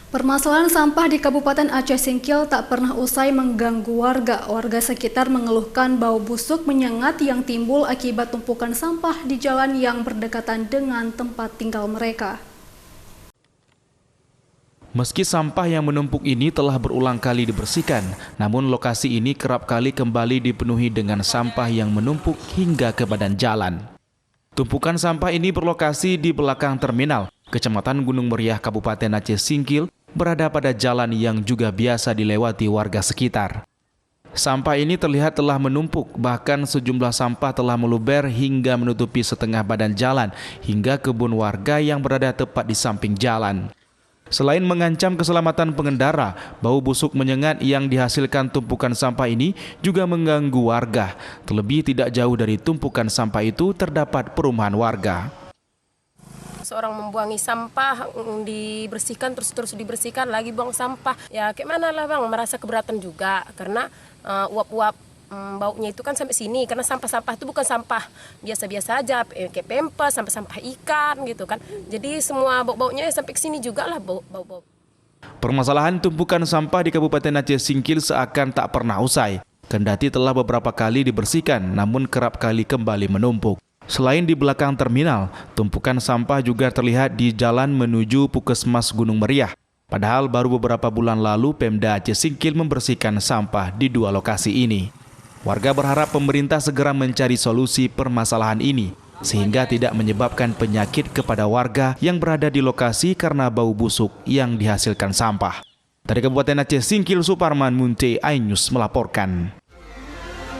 Permasalahan sampah di Kabupaten Aceh Singkil tak pernah usai mengganggu warga. Warga sekitar mengeluhkan bau busuk menyengat yang timbul akibat tumpukan sampah di jalan yang berdekatan dengan tempat tinggal mereka. Meski sampah yang menumpuk ini telah berulang kali dibersihkan, namun lokasi ini kerap kali kembali dipenuhi dengan sampah yang menumpuk hingga ke badan jalan. Tumpukan sampah ini berlokasi di belakang terminal, Kecamatan Gunung Meriah, Kabupaten Aceh Singkil, berada pada jalan yang juga biasa dilewati warga sekitar. Sampah ini terlihat telah menumpuk, bahkan sejumlah sampah telah meluber hingga menutupi setengah badan jalan hingga kebun warga yang berada tepat di samping jalan. Selain mengancam keselamatan pengendara, bau busuk menyengat yang dihasilkan tumpukan sampah ini juga mengganggu warga. Terlebih tidak jauh dari tumpukan sampah itu terdapat perumahan warga. Seorang membuangi sampah, dibersihkan terus dibersihkan, lagi buang sampah. Ya kayak mana lah bang, merasa keberatan juga karena uap-uap baunya itu kan sampai sini, karena sampah-sampah itu bukan sampah biasa-biasa aja, kayak pempes, sampah ikan gitu kan. Jadi semua bau-baunya sampai ke sini juga lah bau-bau. Permasalahan tumpukan sampah di Kabupaten Aceh Singkil seakan tak pernah usai. Kendati telah beberapa kali dibersihkan, namun kerap kali kembali menumpuk. Selain di belakang terminal, tumpukan sampah juga terlihat di jalan menuju Puskesmas Gunung Meriah. Padahal baru beberapa bulan lalu Pemda Aceh Singkil membersihkan sampah di dua lokasi ini. Warga berharap pemerintah segera mencari solusi permasalahan ini, sehingga tidak menyebabkan penyakit kepada warga yang berada di lokasi karena bau busuk yang dihasilkan sampah. Dari Kabupaten Aceh Singkil, Suparman Munte, iNews melaporkan.